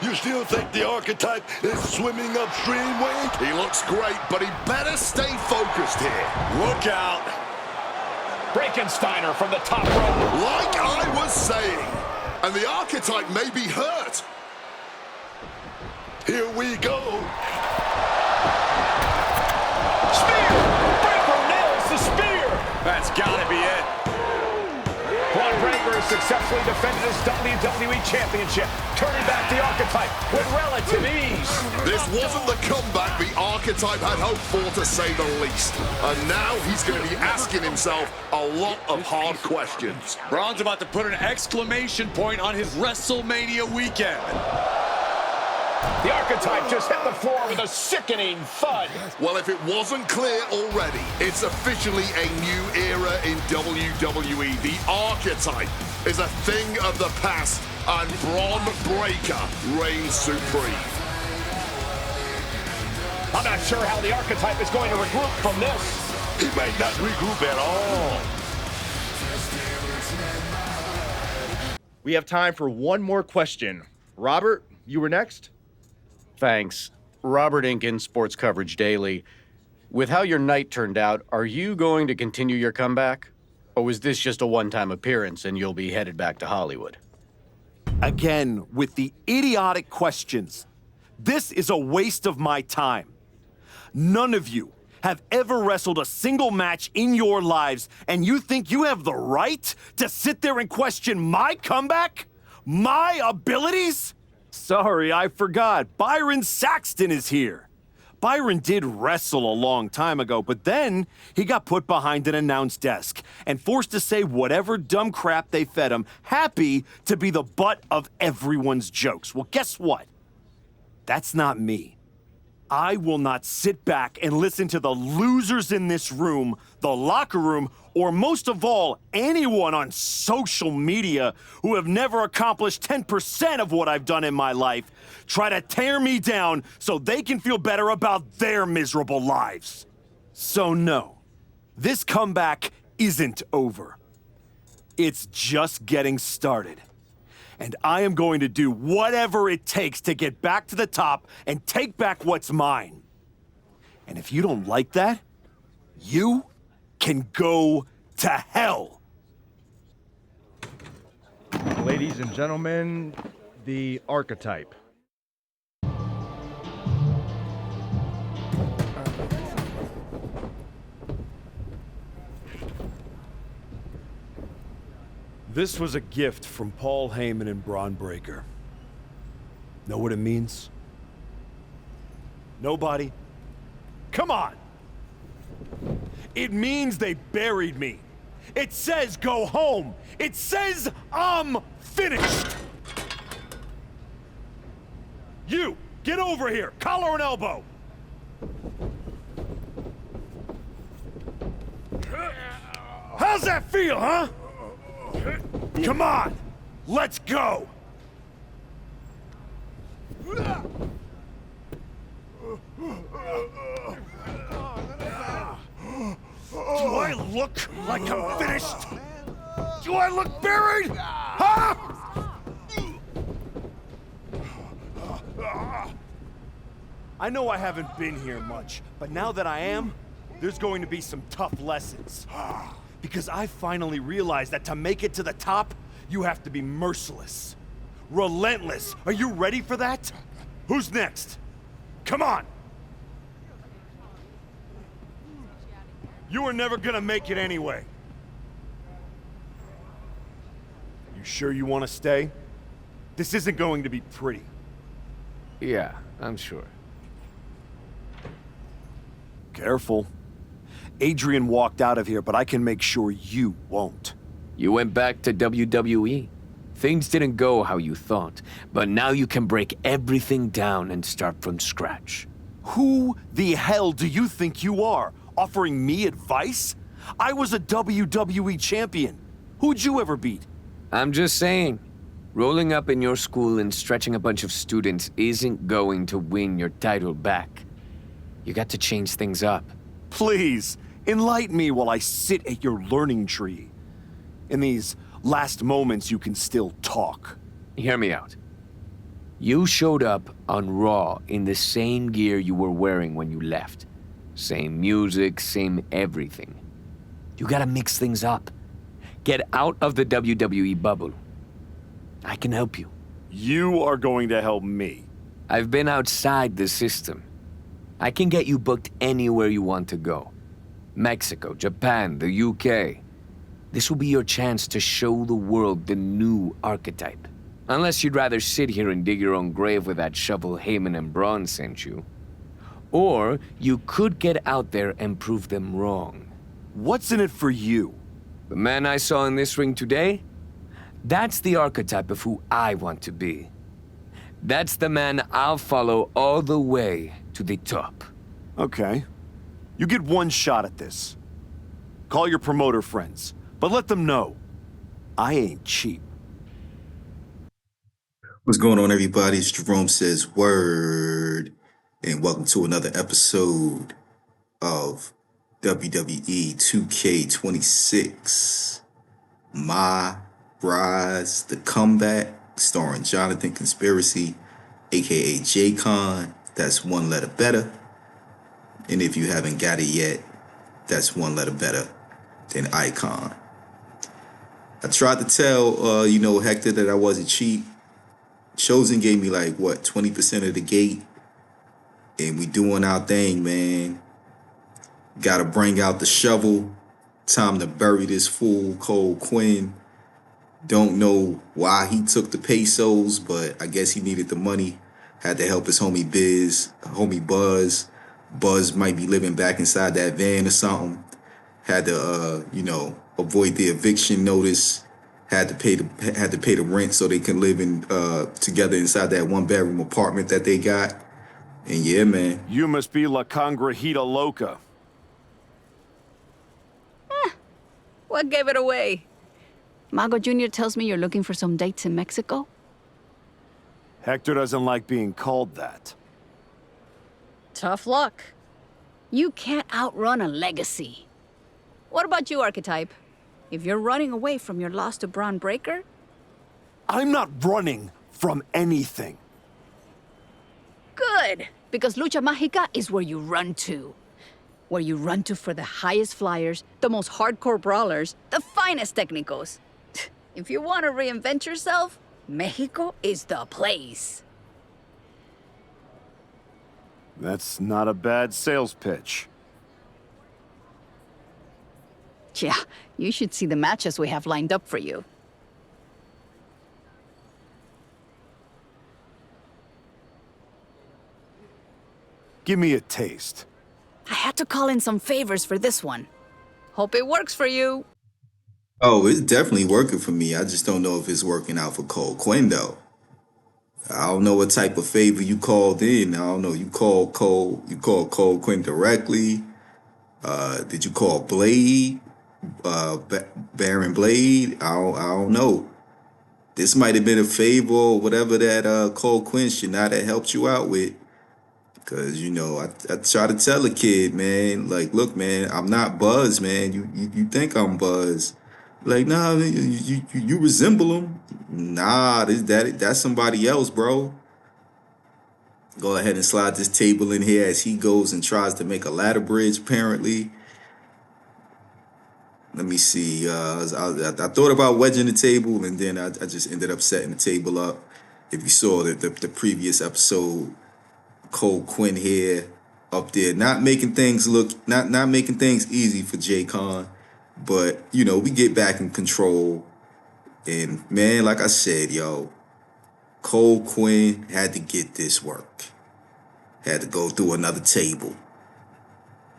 You still think the archetype is swimming upstream, Wayne? He looks great, but he better stay focused here. Look out. Frankensteiner from the top rope. Like I was saying, and the archetype may be hurt. Here we go. Spear! Breaker nails the spear! That's gotta be it. Braun Breaker has successfully defended his WWE Championship, turning back the archetype with relative ease. This wasn't the comeback the archetype had hoped for, to say the least. And now he's going to be asking himself a lot of hard questions. Braun's about to put an exclamation point on his WrestleMania weekend. The archetype just hit the floor with a sickening thud. Well, if it wasn't clear already, it's officially a new era in WWE. The archetype is a thing of the past, and Braun Breaker reigns supreme. I'm not sure how the archetype is going to regroup from this. He may not regroup at all. We have time for one more question. Robert, you were next. Thanks. Robert Inkin, Sports Coverage Daily. With how your night turned out, are you going to continue your comeback? Or was this just a one-time appearance and you'll be headed back to Hollywood? Again, with the idiotic questions. This is a waste of my time. None of you have ever wrestled a single match in your lives, and you think you have the right to sit there and question my comeback? My abilities? Sorry, I forgot. Byron Saxton is here. Byron did wrestle a long time ago, but then he got put behind an announce desk and forced to say whatever dumb crap they fed him, happy to be the butt of everyone's jokes. Well, guess what? That's not me. I will not sit back and listen to the losers in this room, the locker room, or most of all, anyone on social media who have never accomplished 10% of what I've done in my life try to tear me down so they can feel better about their miserable lives. So no, this comeback isn't over. It's just getting started. And I am going to do whatever it takes to get back to the top and take back what's mine. And if you don't like that, you can go to hell. Ladies and gentlemen, the archetype. This was a gift from Paul Heyman and Braun Breaker. Know what it means? Nobody? Come on! It means they buried me. It says go home. It says I'm finished. You, get over here, collar and elbow. How's that feel, huh? Come on, let's go. Do I look like I'm finished? Do I look buried? Huh? I know I haven't been here much, but now that I am, there's going to be some tough lessons. Because I finally realized that to make it to the top, you have to be merciless. Relentless. Are you ready for that? Who's next? Come on! You are never gonna make it anyway. You sure you want to stay? This isn't going to be pretty. Yeah, I'm sure. Careful. Adrian walked out of here, but I can make sure you won't. You went back to WWE. Things didn't go how you thought, but now you can break everything down and start from scratch. Who the hell do you think you are? Offering me advice? I was a WWE champion. Who'd you ever beat? I'm just saying, rolling up in your school and stretching a bunch of students isn't going to win your title back. You got to change things up. Please, enlighten me while I sit at your learning tree. In these last moments, you can still talk. Hear me out. You showed up on Raw in the same gear you were wearing when you left. Same music, same everything. You gotta mix things up. Get out of the WWE bubble. I can help you. You are going to help me. I've been outside the system. I can get you booked anywhere you want to go. Mexico, Japan, the UK. This will be your chance to show the world the new archetype. Unless you'd rather sit here and dig your own grave with that shovel Heyman and Braun sent you. Or you could get out there and prove them wrong. What's in it for you? The man I saw in this ring today? That's the archetype of who I want to be. That's the man I'll follow all the way to the top. Okay. You get one shot at this. Call your promoter friends, but let them know I ain't cheap. What's going on, everybody? It's Jerome Says Word, and welcome to another episode of WWE 2K26. MyRise, The Comeback, starring Jonathan Conspiracy, aka JCON. That's one letter better. And if you haven't got it yet, that's one letter better than Icon. I tried to tell, Hector that I wasn't cheap. Chosen gave me 20% of the gate. And we doing our thing, man. Gotta bring out the shovel. Time to bury this fool, Cole Quinn. Don't know why he took the pesos, but I guess he needed the money. Had to help his homie Buzz. Buzz might be living back inside that van or something. Had to, avoid the eviction notice. Had to pay the rent so they can live in together inside that one-bedroom apartment that they got. And yeah, man. You must be La Congrejita Loca. What gave it away? Mago Jr. tells me you're looking for some dates in Mexico? Hector doesn't like being called that. Tough luck. You can't outrun a legacy. What about you, Archetype? If you're running away from your loss to Braun Breaker? I'm not running from anything. Good, because Lucha Magica is where you run to. Where you run to for the highest flyers, the most hardcore brawlers, the finest technicos. If you want to reinvent yourself, Mexico is the place. That's not a bad sales pitch. Yeah, you should see the matches we have lined up for you. Give me a taste. I had to call in some favors for this one. Hope it works for you. Oh, it's definitely working for me. I just don't know if it's working out for Cole Quinn, though. I don't know what type of favor you called in. I don't know. You called Cole Quinn directly. Did you call Blade? Baron Blade? I don't know. This might have been a favor or whatever that Cole Quinn should not have helped you out with. Because, I try to tell a kid, man, look, man, I'm not Buzz, man. You think I'm Buzz. Nah, you resemble him. Nah, that's somebody else, bro. Go ahead and slide this table in here as he goes and tries to make a ladder bridge, apparently. Let me see. I thought about wedging the table, and then I just ended up setting the table up. If you saw the previous episode, Cole Quinn here up there, not making things easy for JCON, but we get back in control. And man, like I said, Cole Quinn had to get this work. Had to go through another table.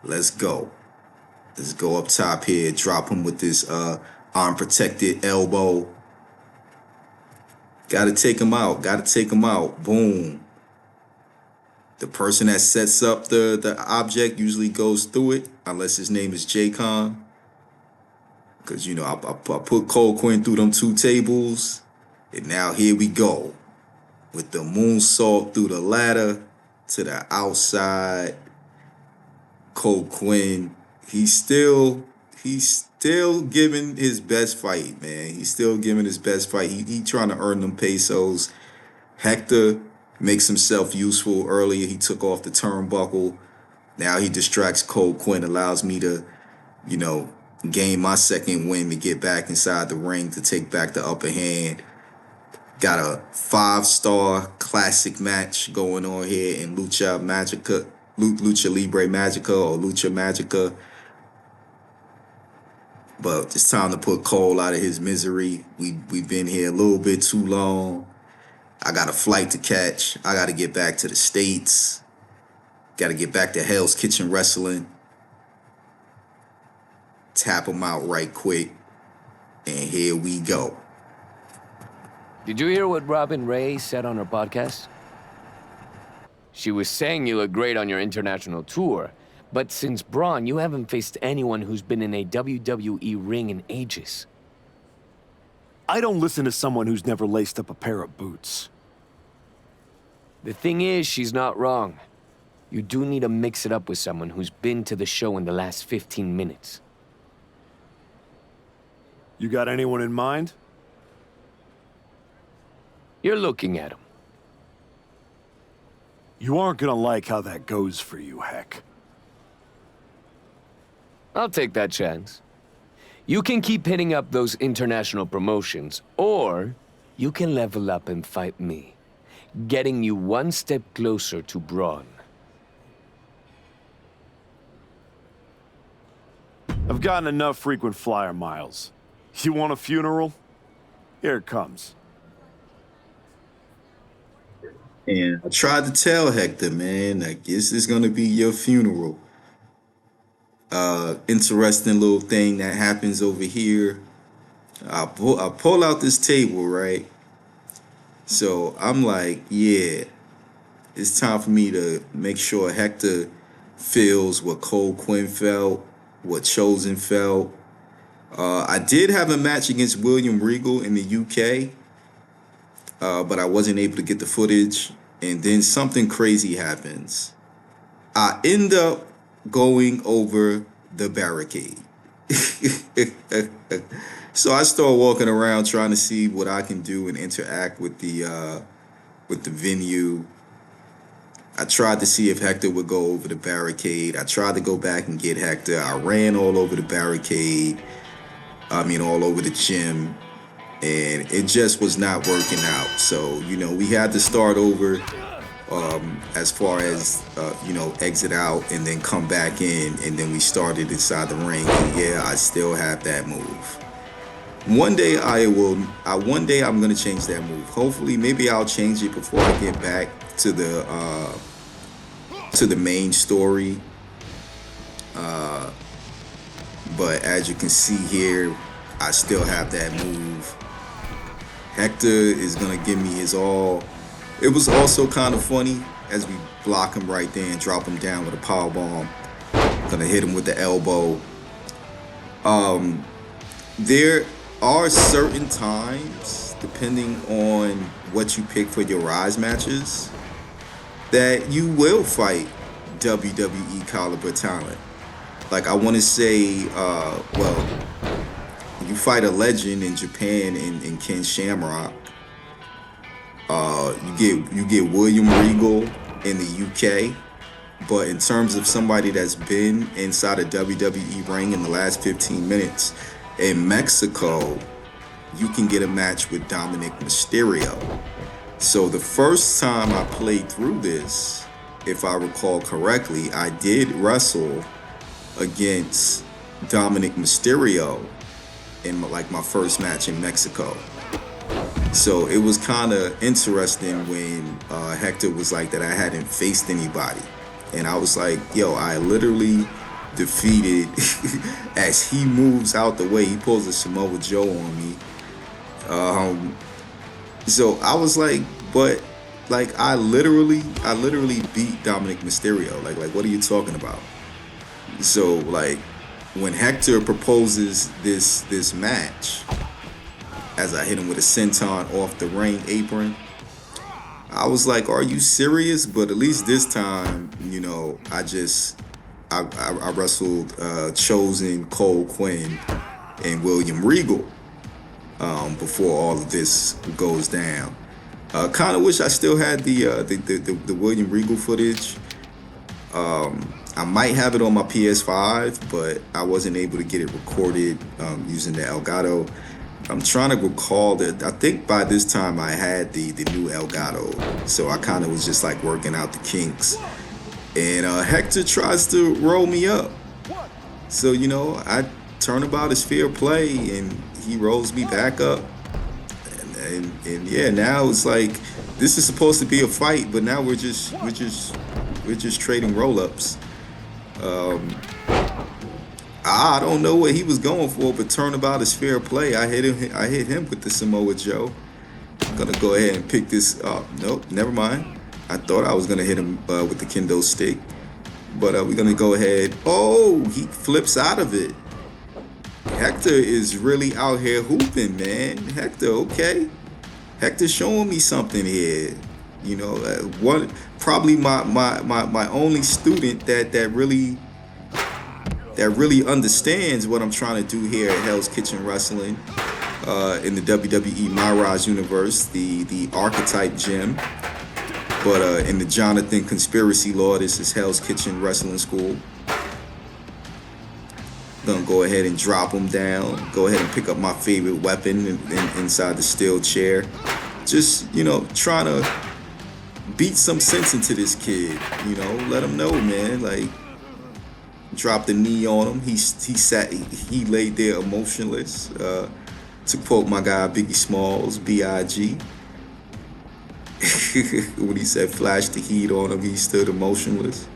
Let's go up top here, drop him with this arm-protected elbow. Gotta take him out. Boom. The person that sets up the object usually goes through it, unless his name is JCON. Because, I put Cole Quinn through them two tables. And now here we go. With the moonsault through the ladder to the outside. Cole Quinn, he's still giving his best fight, man. He's still giving his best fight. He trying to earn them pesos. Hector makes himself useful. Earlier, he took off the turnbuckle. Now he distracts Cole Quinn, allows me to, you know, gain my second win to get back inside the ring to take back the upper hand. Got a 5-star classic match going on here in Lucha Magica, Lucha Libre Magica or Lucha Magica. But it's time to put Cole out of his misery. We've been here a little bit too long. I got a flight to catch. I got to get back to the States. Got to get back to Hell's Kitchen Wrestling. Tap him out right quick. And here we go. Did you hear what Robin Ray said on her podcast? She was saying you look great on your international tour, but since Braun, you haven't faced anyone who's been in a WWE ring in ages. I don't listen to someone who's never laced up a pair of boots. The thing is, she's not wrong. You do need to mix it up with someone who's been to the show in the last 15 minutes. You got anyone in mind? You're looking at him. You aren't gonna like how that goes for you, Heck. I'll take that chance. You can keep hitting up those international promotions, or you can level up and fight me, getting you one step closer to Braun. I've gotten enough frequent flyer miles. You want a funeral? Here it comes. And I tried to tell Hector, man, like, this is going to be your funeral. Interesting little thing that happens over here. I pull out this table, right? So I'm like, yeah, it's time for me to make sure Hector feels what Cole Quinn felt, what Chosen felt. I did have a match against William Regal in the UK, but I wasn't able to get the footage. And then something crazy happens. I end up going over the barricade. So I start walking around trying to see what I can do and interact with the venue. I tried to see if Hector would go over the barricade. I tried to go back and get Hector. I ran all over the barricade. All over the gym. And it just was not working out. So, we had to start over as far as, exit out and then come back in. And then we started inside the ring. And yeah, I still have that move. One day one day I'm going to change that move. Hopefully, maybe I'll change it before I get back to the main story. But as you can see here, I still have that move. Hector is going to give me his all. It was also kind of funny as we block him right there and drop him down with a powerbomb. Going to hit him with the elbow. There are certain times, depending on what you pick for your Rise matches, that you will fight WWE caliber talent. Like, I want to say, you fight a legend in Japan in Ken Shamrock. You get William Regal in the UK. But in terms of somebody that's been inside a WWE ring in the last 15 minutes, in Mexico, you can get a match with Dominic Mysterio. So the first time I played through this, if I recall correctly, I did wrestle against Dominic Mysterio in my first match in Mexico. So it was kind of interesting when Hector was like that I hadn't faced anybody. And I was like, yo, I literally defeated, as he moves out the way, he pulls a Samoa Joe on me. So I was like, but like I literally beat Dominic Mysterio. Like what are you talking about? So like when Hector proposes this match, as I hit him with a senton off the ring apron, I was like, are you serious? But at least this time, I wrestled Chosen, Cole Quinn, and William Regal before all of this goes down. Kind of wish I still had the William Regal footage. I might have it on my PS5, but I wasn't able to get it recorded using the Elgato. I'm trying to recall that. I think by this time I had the new Elgato, so I kind of was just like working out the kinks. And Hector tries to roll me up. So, you know, I turnabout is fair play, and he rolls me back up. And yeah, now it's like this is supposed to be a fight, but now we're just trading roll-ups. I don't know what he was going for, but turnabout is fair play. I hit him with the Samoa Joe. I'm gonna go ahead and pick this up. Nope, never mind. I thought I was gonna hit him with the kendo stick, but we're gonna go ahead. Oh, he flips out of it. Hector is really out here hooping, man. Hector, okay. Hector's showing me something here. You know, probably my only student that really understands what I'm trying to do here at Hell's Kitchen Wrestling in the WWE MyRise universe, the Archetype Gym. But in the Jonathan Conspiracy Law, this is Hell's Kitchen Wrestling School. Gonna go ahead and drop him down. Go ahead and pick up my favorite weapon inside the steel chair. Just, you know, trying to beat some sense into this kid. You know, let him know, man. Like, drop the knee on him. He laid there emotionless. To quote my guy Biggie Smalls, B.I.G. when he said flash the heat on him, he stood emotionless.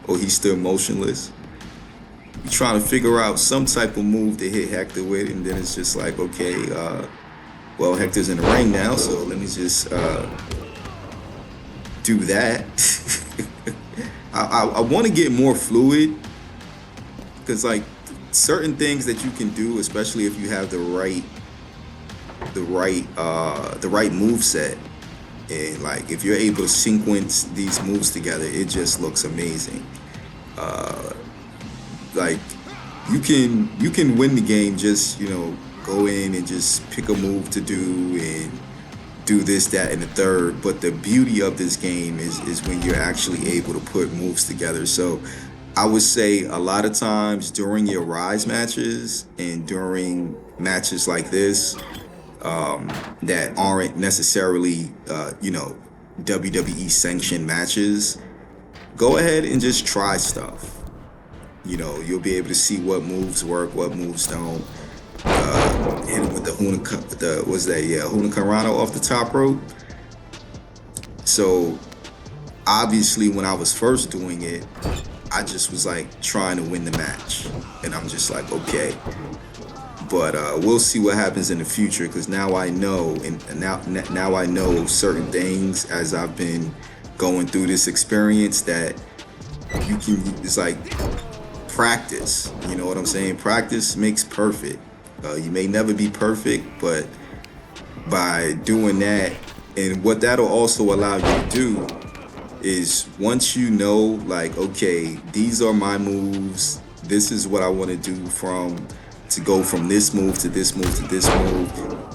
Or he stood motionless. You're trying to figure out some type of move to hit Hector with, and then it's just like, okay, well, Hector's in the ring now, so let me just do that. I want to get more fluid, because like certain things that you can do, especially if you have the right move set, and like if you're able to sequence these moves together, it just looks amazing. Like you can win the game, just, you know, go in and just pick a move to do and do this, that, and the third. But the beauty of this game is when you're actually able to put moves together. So I would say a lot of times during your Rise matches and during matches like this that aren't necessarily you know, WWE sanctioned matches, go ahead and just try stuff. You know, you'll be able to see what moves work, what moves don't. Hit him with the Hurricanrana off the top rope. So obviously when I was first doing it, I just was like trying to win the match, and I'm just like, okay. But we'll see what happens in the future, because now I know, and now I know certain things as I've been going through this experience, that you can, it's like practice. You know what I'm saying? Practice makes perfect. You may never be perfect, but by doing that, and what that'll also allow you to do is, once you know, like, okay, these are my moves, this is what I want to do to go from this move to this move to this move.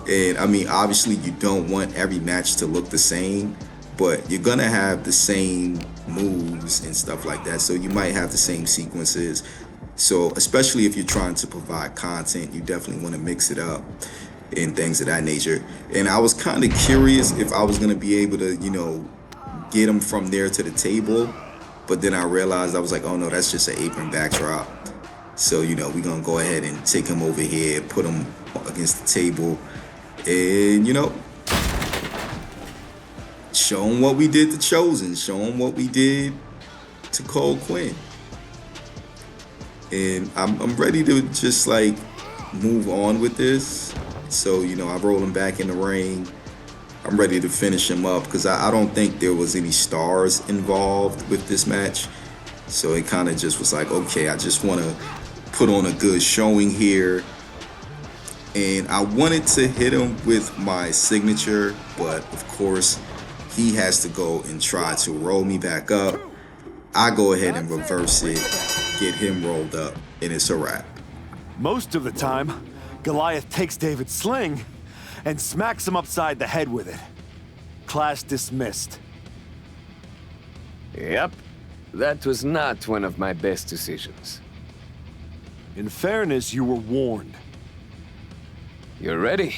And I mean, obviously you don't want every match to look the same, but you're gonna have the same moves and stuff like that. So you might have the same sequences. So especially if you're trying to provide content, you definitely want to mix it up and things of that nature. And I was kind of curious if I was gonna be able to, you know, get him from there to the table, but then I realized, I was like, oh no, that's just an apron backdrop. So, you know, we're gonna go ahead and take him over here, put him against the table, and, you know, show him what we did to Chosen, show him what we did to Cole Quinn. And I'm ready to just like move on with this. So, you know, I roll him back in the ring. I'm ready to finish him up, because I don't think there was any stars involved with this match. So it kind of just was like, okay, I just want to put on a good showing here. And I wanted to hit him with my signature, but of course, he has to go and try to roll me back up. I go ahead and reverse it, get him rolled up, and it's a wrap. Most of the time, Goliath takes David's sling and smacks him upside the head with it. Class dismissed. Yep. That was not one of my best decisions. In fairness, you were warned. You're ready?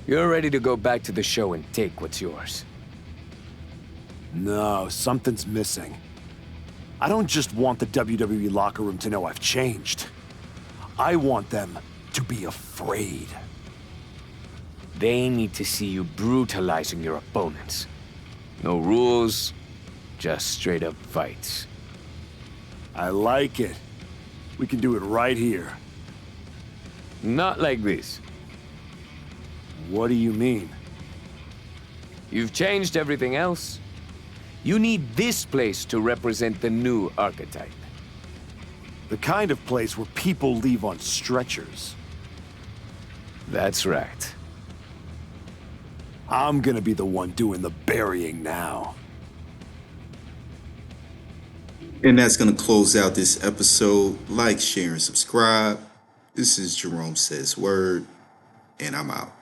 You're ready to go back to the show and take what's yours. No, something's missing. I don't just want the WWE locker room to know I've changed. I want them to be afraid. They need to see you brutalizing your opponents. No rules, just straight-up fights. I like it. We can do it right here. Not like this. What do you mean? You've changed everything else. You need this place to represent the new archetype. The kind of place where people leave on stretchers. That's right. I'm gonna be the one doing the burying now. And that's going to close out this episode. Like, share, and subscribe. This is Jerome Says Word, and I'm out.